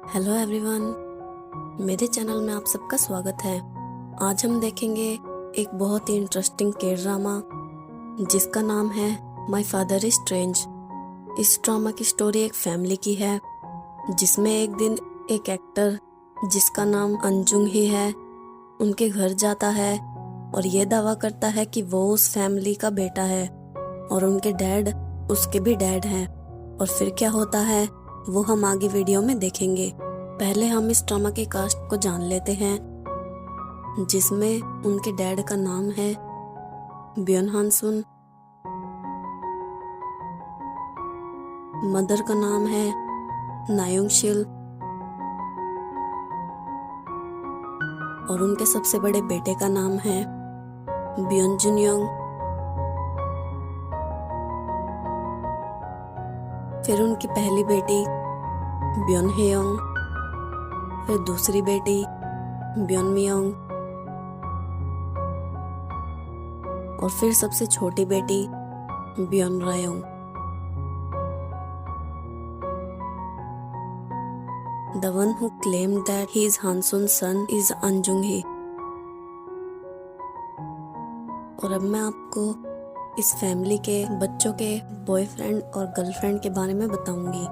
Hello everyone, मेरे channel में आप सबका स्वागत है। आज हम देखेंगे एक बहुत ही इंटरेस्टिंग के ड्रामा जिसका नाम है माय फादर इज स्ट्रेंज। इस ड्रामा की स्टोरी एक फैमिली की है जिसमें एक दिन एक एक्टर जिसका नाम अंजुंग ही है उनके घर जाता है और ये दावा करता है कि वो उस फैमिली का बेटा है और उनके डैड उसके भी डैड हैं। और फिर क्या होता है वो हम आगे वीडियो में देखेंगे। पहले हम इस ड्रामा के कास्ट को जान लेते हैं, जिसमें उनके डैड का नाम है ब्योन हानसुन, मदर का नाम है नायोंग शिल और उनके सबसे बड़े बेटे का नाम है ब्योन जुनयोंग। फिर उनकी पहली बेटी ब्योन हेयोंग, फिर दूसरी बेटी ब्योन मियोंग और फिर सबसे छोटी बेटी beyond रायोंग। The one who claimed that he is Hansun's son is अंजुंग ही। और अब मैं आपको इस फैमिली के बच्चों के बॉयफ्रेंड और गर्लफ्रेंड के बारे में बताऊंगी।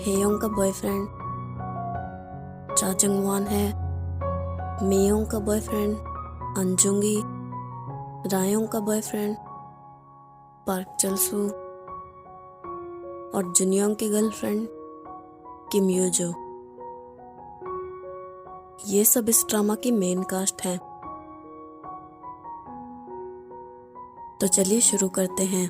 हेयोंग का बॉयफ्रेंड चा जंगवान है, मियोंग का बॉयफ्रेंड अंजुंगी, रायोंग का बॉयफ्रेंड पार्क चलसू और जुनयोंग की गर्लफ्रेंड किम यूजो। ये सब इस ड्रामा की मेन कास्ट है। तो चलिए शुरू करते हैं।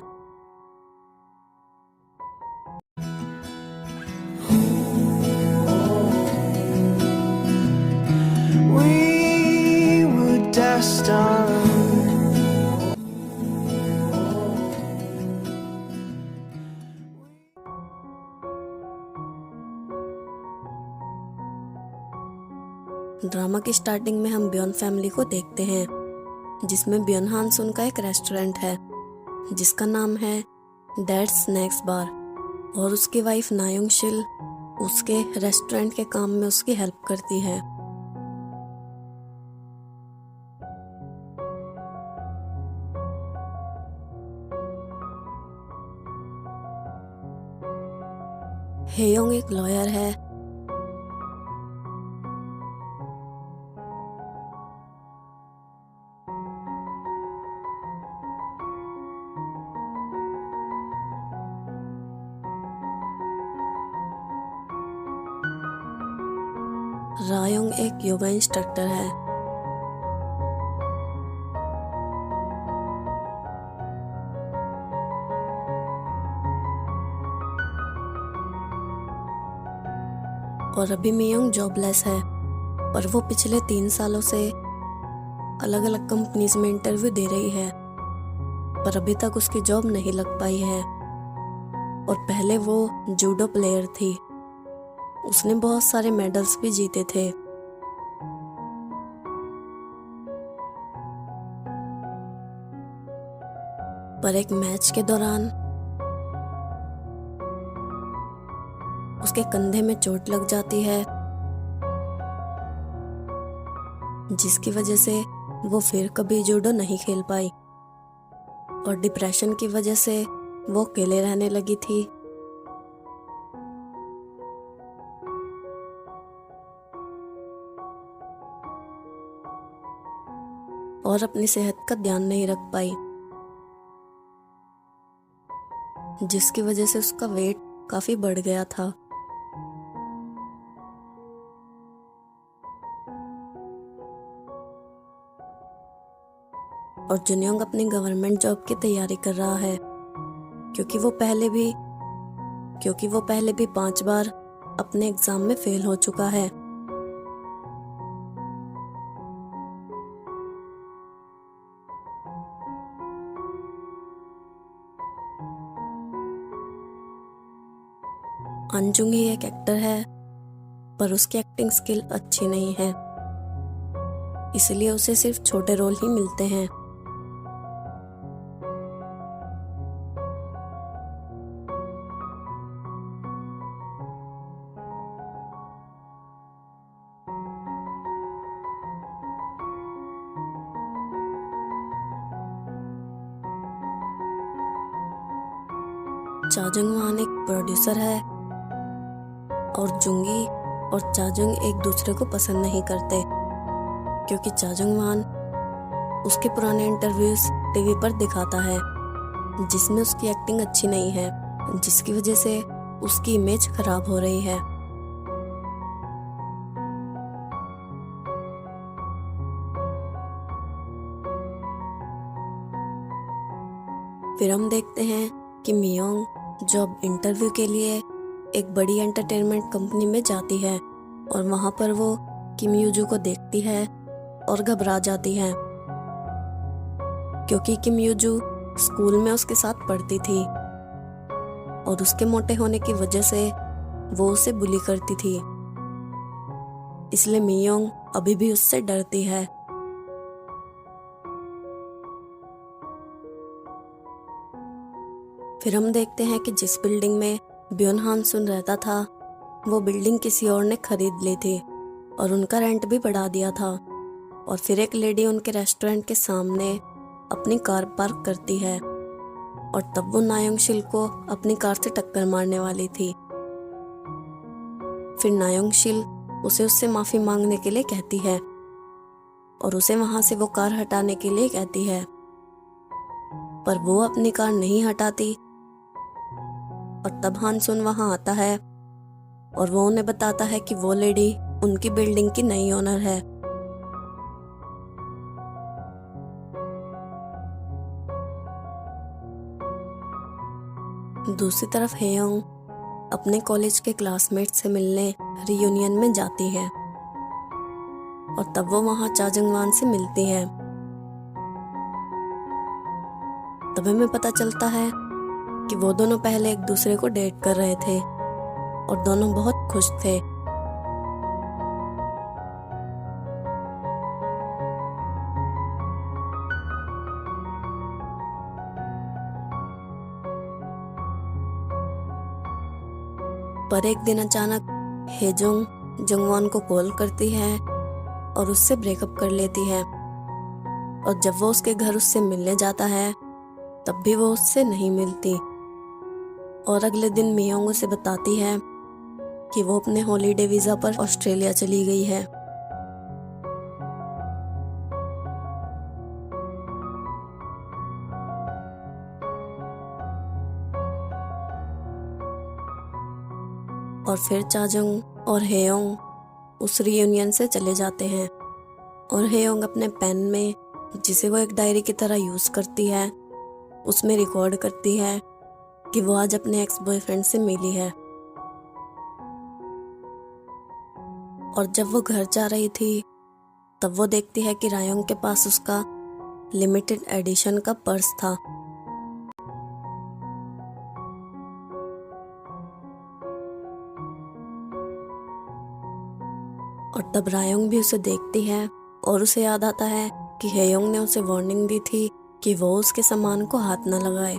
We were destined. ड्रामा की स्टार्टिंग में हम ब्योन फैमिली को देखते हैं, जिसमें ब्योन हानसुन का एक रेस्टोरेंट है जिसका नाम है डैड स्नैक्स बार और उसकी वाइफ नायोंग शिल उसके रेस्टोरेंट के काम में उसकी हेल्प करती है। हेयोंग एक लॉयर है। रायोंग एक योगा इंस्ट्रक्टर है। और अभी मियोंग जॉबलेस है और वो पिछले 3 सालों से अलग अलग कंपनीज में इंटरव्यू दे रही है, पर अभी तक उसकी जॉब नहीं लग पाई है। और पहले वो जूडो प्लेयर थी, उसने बहुत सारे मेडल्स भी जीते थे। पर एक मैच के दौरान उसके कंधे में चोट लग जाती है, जिसकी वजह से वो फिर कभी जूडो नहीं खेल पाई और डिप्रेशन की वजह से वो अकेले रहने लगी थी। और अपनी सेहत का ध्यान नहीं रख पाई, जिसकी वजह से उसका वेट काफी बढ़ गया था। और जुनयोंग अपनी गवर्नमेंट जॉब की तैयारी कर रहा है क्योंकि वो पहले भी 5 बार अपने एग्जाम में फेल हो चुका है। अंजुंग ही एक एक्टर है, पर उसकी एक्टिंग स्किल अच्छी नहीं है, इसलिए उसे सिर्फ छोटे रोल ही मिलते हैं। चाजंग वान एक प्रोड्यूसर है और जुंगी और चाजंग एक दूसरे को पसंद नहीं करते, क्योंकि चाजंग वान उसके पुराने इंटरव्यूज टीवी पर दिखाता है जिसमें उसकी एक्टिंग अच्छी नहीं है, जिसकी वजह से उसकी इमेज खराब हो रही है। फिर हम देखते हैं कि मियोंग जो अब इंटरव्यू के लिए एक बड़ी एंटरटेनमेंट कंपनी में जाती है और वहां पर वो किम यूजू को देखती है और घबरा जाती है, क्योंकि किम यूजू स्कूल में उसके साथ पढ़ती थी और उसके मोटे होने की वजह से वो उसे बुली करती थी, इसलिए मियोंग अभी भी उससे डरती है। फिर हम देखते हैं कि जिस बिल्डिंग में ब्योन हानसुन रहता था वो बिल्डिंग किसी और ने खरीद ली थी और उनका रेंट भी बढ़ा दिया था। और फिर एक लेडी उनके रेस्टोरेंट के सामने अपनी कार पार्क करती है और तब वो नायोंगशिल को अपनी कार से टक्कर मारने वाली थी। फिर नायोंगशिल उसे उससे माफी मांगने के लिए कहती है और उसे वहां से वो कार हटाने के लिए कहती है, पर वो अपनी कार नहीं हटाती। और तब हानसुन वहां आता है और वो उन्हें बताता है कि वो लेडी उनकी बिल्डिंग की नई ओनर है। दूसरी तरफ हेयोंग अपने कॉलेज के क्लासमेट से मिलने रियूनियन में जाती है और तब वो वहां चाजंग वान से मिलती है। तब हमें पता चलता है कि वो दोनों पहले एक दूसरे को डेट कर रहे थे और दोनों बहुत खुश थे। पर एक दिन अचानक हेजोंग जंगवान को कॉल करती है और उससे ब्रेकअप कर लेती है और जब वो उसके घर उससे मिलने जाता है तब भी वो उससे नहीं मिलती। और अगले दिन मियोंग उसे बताती है कि वो अपने हॉलीडे वीजा पर ऑस्ट्रेलिया चली गई है। और फिर चाजंग और हेयोंग उस रियूनियन से चले जाते हैं और हेयोंग अपने पेन में, जिसे वो एक डायरी की तरह यूज करती है, उसमें रिकॉर्ड करती है कि वो आज अपने एक्स बॉयफ्रेंड से मिली है। और जब वो घर जा रही थी तब वो देखती है कि रायोंग के पास उसका लिमिटेड एडिशन का पर्स था। और तब रायोंग भी उसे देखती है और उसे याद आता है कि हेयोंग ने उसे वार्निंग दी थी कि वो उसके सामान को हाथ न लगाए।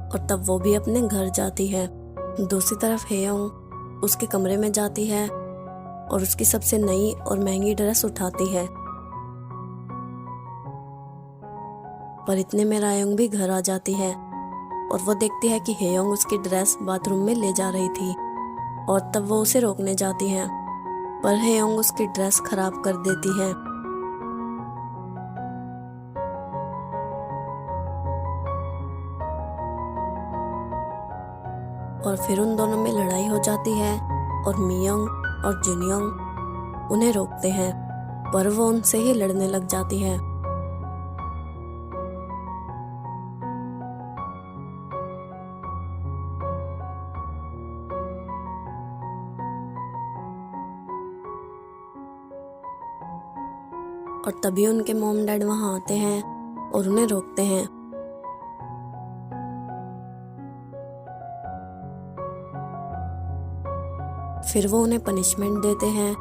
और तब वो भी अपने घर जाती है। दूसरी तरफ हेयोंग उसके कमरे में जाती है और उसकी सबसे नई और महंगी ड्रेस उठाती है। पर इतने में रायोंग भी घर आ जाती है और वो देखती है कि हेयोंग उसकी ड्रेस बाथरूम में ले जा रही थी और तब वो उसे रोकने जाती है, पर हेयोंग उसकी ड्रेस खराब कर देती है। और फिर उन दोनों में लड़ाई हो जाती है और मियोंग और जुनियोंग उन्हें रोकते हैं, पर वो उनसे ही लड़ने लग जाती है। और तभी उनके मॉम डैड वहां आते हैं और उन्हें रोकते हैं। फिर वो उन्हें पनिशमेंट देते हैं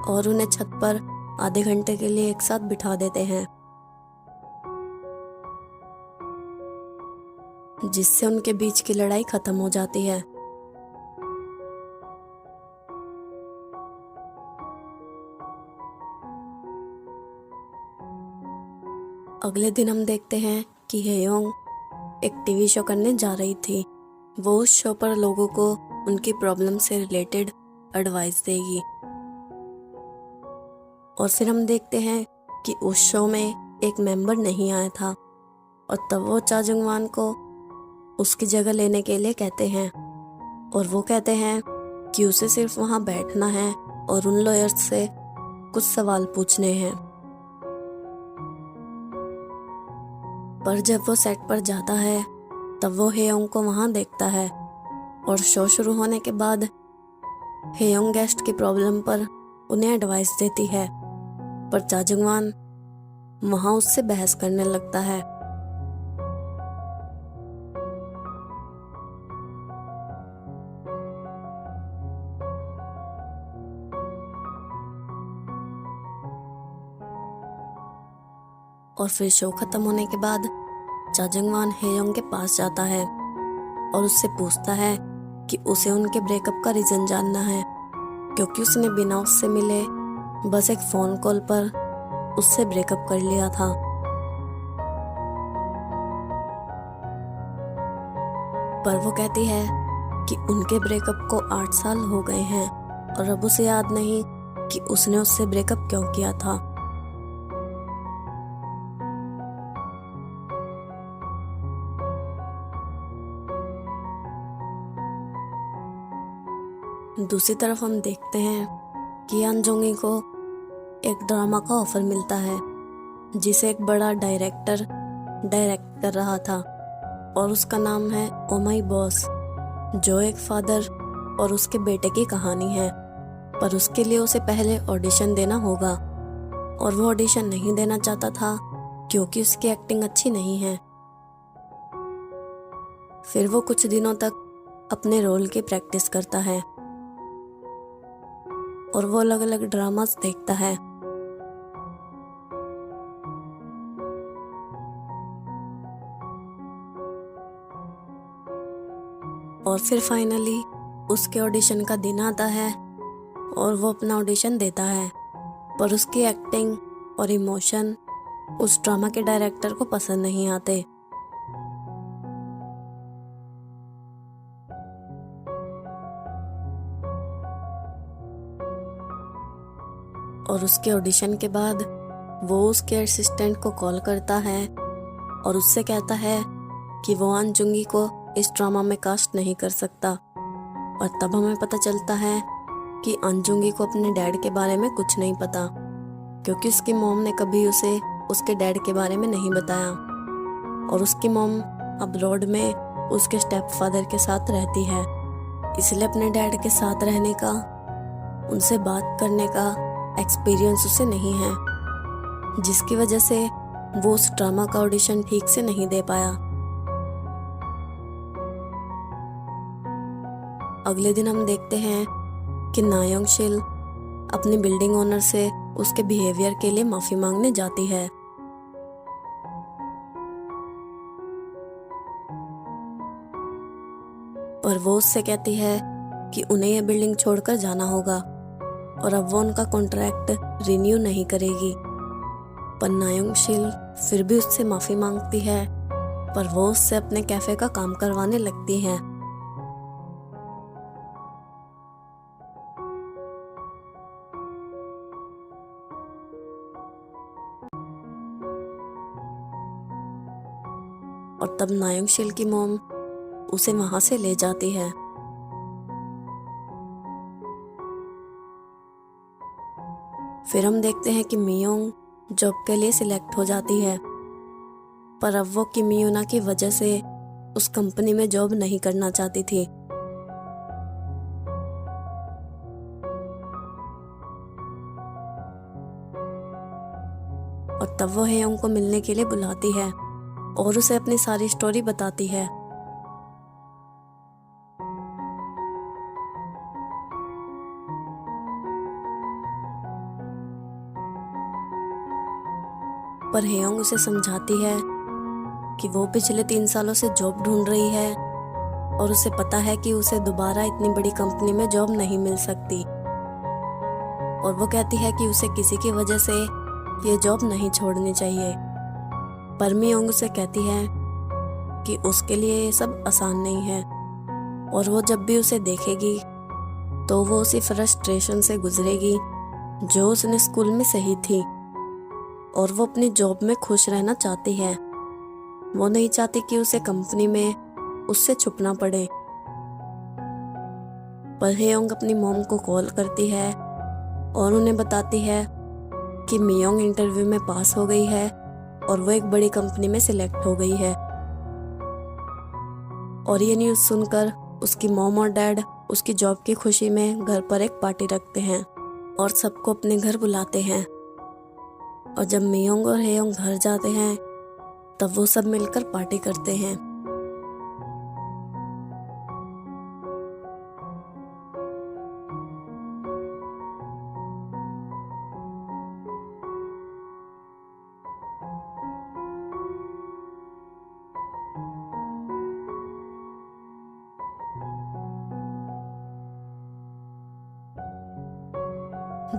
और उन्हें छत पर आधे घंटे के लिए एक साथ बिठा देते हैं, जिससे उनके बीच की लड़ाई खत्म हो जाती है। अगले दिन हम देखते हैं कि हेयोंग एक टीवी शो करने जा रही थी। वो उस शो पर लोगों को उनकी प्रॉब्लम से रिलेटेड एडवाइस देगी। और फिर हम देखते हैं कि उस शो में एक मेंबर नहीं आया था और तब वो चा जंगवान को उसकी जगह लेने के लिए कहते हैं और वो कहते हैं कि उसे सिर्फ वहां बैठना है और उन लॉयर्स से कुछ सवाल पूछने हैं। पर जब वो सेट पर जाता है तब वो हेयोंग को वहां देखता है और शो शुरू होने के बाद हेयोंग गेस्ट की प्रॉब्लम पर उन्हें एडवाइस देती है, पर चा जंगवान वहां उससे बहस करने लगता है। और फिर शो खत्म होने के बाद चा जंगवान हेयोंग के पास जाता है और उससे पूछता है कि उसे उनके ब्रेकअप का रीजन जानना है, क्योंकि उसने बिना उससे मिले बस एक फोन कॉल पर उससे ब्रेकअप कर लिया था। पर वो कहती है कि उनके ब्रेकअप को 8 साल हो गए हैं और अब उसे याद नहीं कि उसने उससे ब्रेकअप क्यों किया था। दूसरी तरफ हम देखते हैं कि यान जोंगी को एक ड्रामा का ऑफर मिलता है जिसे एक बड़ा डायरेक्टर डायरेक्ट कर रहा था और उसका नाम है ओ माई बॉस, जो एक फादर और उसके बेटे की कहानी है। पर उसके लिए उसे पहले ऑडिशन देना होगा और वो ऑडिशन नहीं देना चाहता था क्योंकि उसकी एक्टिंग अच्छी नहीं है। फिर वो कुछ दिनों तक अपने रोल की प्रैक्टिस करता है और वो अलग अलग ड्रामास देखता है। और फिर फाइनली उसके ऑडिशन का दिन आता है और वो अपना ऑडिशन देता है, पर उसकी एक्टिंग और इमोशन उस ड्रामा के डायरेक्टर को पसंद नहीं आते। और उसके ऑडिशन के बाद वो उसके असिस्टेंट को कॉल करता है और उससे कहता है कि वो अन जुंगी को इस ड्रामा में कास्ट नहीं कर सकता। और तब हमें पता चलता है कि अन जुंगी को अपने डैड के बारे में कुछ नहीं पता, क्योंकि उसकी मॉम ने कभी उसे उसके डैड के बारे में नहीं बताया और उसकी मॉम अब्रॉड में उसके स्टेप फादर के साथ रहती है, इसलिए अपने डैड के साथ रहने का, उनसे बात करने का एक्सपीरियंस उसे नहीं है, जिसकी वजह से वो उस ड्रामा का ऑडिशन ठीक से नहीं दे पाया। अगले दिन हम देखते हैं कि नायोंग शिल अपनी बिल्डिंग ओनर से उसके बिहेवियर के लिए माफी मांगने जाती है। पर वो उससे कहती है कि उन्हें यह बिल्डिंग छोड़कर जाना होगा और अब वो उनका कॉन्ट्रैक्ट रिन्यू नहीं करेगी। पर नायोंग शिल फिर भी उससे माफी मांगती है, पर वो उससे अपने कैफे का काम करवाने लगती है। और तब नायोंग शिल की मॉम उसे वहां से ले जाती है। फिर हम देखते हैं कि मियोंग जॉब के लिए सिलेक्ट हो जाती है, पर अब वो किम यूना की वजह से उस कंपनी में जॉब नहीं करना चाहती थी। और तब वो हेयोंग को मिलने के लिए बुलाती है और उसे अपनी सारी स्टोरी बताती है। पर हेयोंग उसे समझाती है कि वो पिछले 3 सालों से जॉब ढूंढ रही है और उसे पता है कि उसे दोबारा इतनी बड़ी कंपनी में जॉब नहीं मिल सकती। और वो कहती है कि उसे किसी की वजह से ये जॉब नहीं छोड़नी चाहिए। पर मियोंग उसे कहती है कि उसके लिए ये सब आसान नहीं है और वो जब भी उसे देखेगी तो वो उसी फ्रस्ट्रेशन से गुजरेगी जो उसने स्कूल में सही थी। और वो अपनी जॉब में खुश रहना चाहती है। वो नहीं चाहती कि उसे कंपनी में उससे छुपना पड़े। पर हेयोंग अपनी मॉम को कॉल करती है और उन्हें बताती है कि मियोंग इंटरव्यू में पास हो गई है और वो एक बड़ी कंपनी में सिलेक्ट हो गई है। और ये न्यूज़ सुनकर उसकी मॉम और डैड उसकी जॉब की खुशी में घर पर एक पार्टी रखते हैं और सबको अपने घर बुलाते हैं। और जब मियोंग और हेयोंग घर जाते हैं तब वो सब मिलकर पार्टी करते हैं।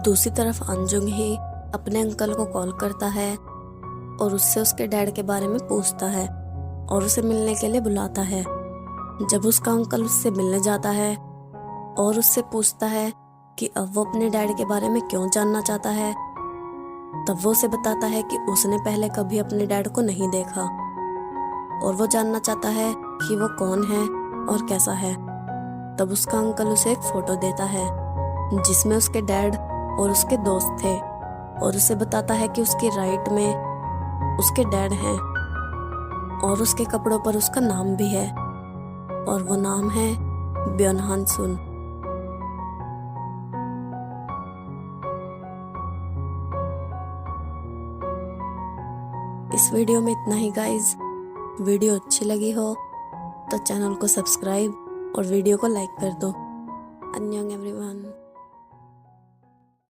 दूसरी तरफ अंजुंग ही अपने अंकल को कॉल करता है और उससे उसके डैड के बारे में पूछता है और उसे मिलने के लिए बुलाता है। जब उसका अंकल उससे मिलने जाता है और उससे पूछता है कि अब वो अपने डैड के बारे में क्यों जानना चाहता है, तब वो उसे बताता है कि उसने पहले कभी अपने डैड को नहीं देखा और वो जानना चाहता है कि वो कौन है और कैसा है। तब उसका अंकल उसे एक फोटो देता है जिसमें उसके डैड और उसके दोस्त थे और उसे बताता है कि उसकी राइट में उसके डैड हैं और उसके कपड़ों पर उसका नाम भी है और वो नाम है ब्योनहान सुन। इस वीडियो में इतना ही गाइज। वीडियो अच्छी लगी हो तो चैनल को सब्सक्राइब और वीडियो को लाइक कर दो। अन्यंग एवरीवन।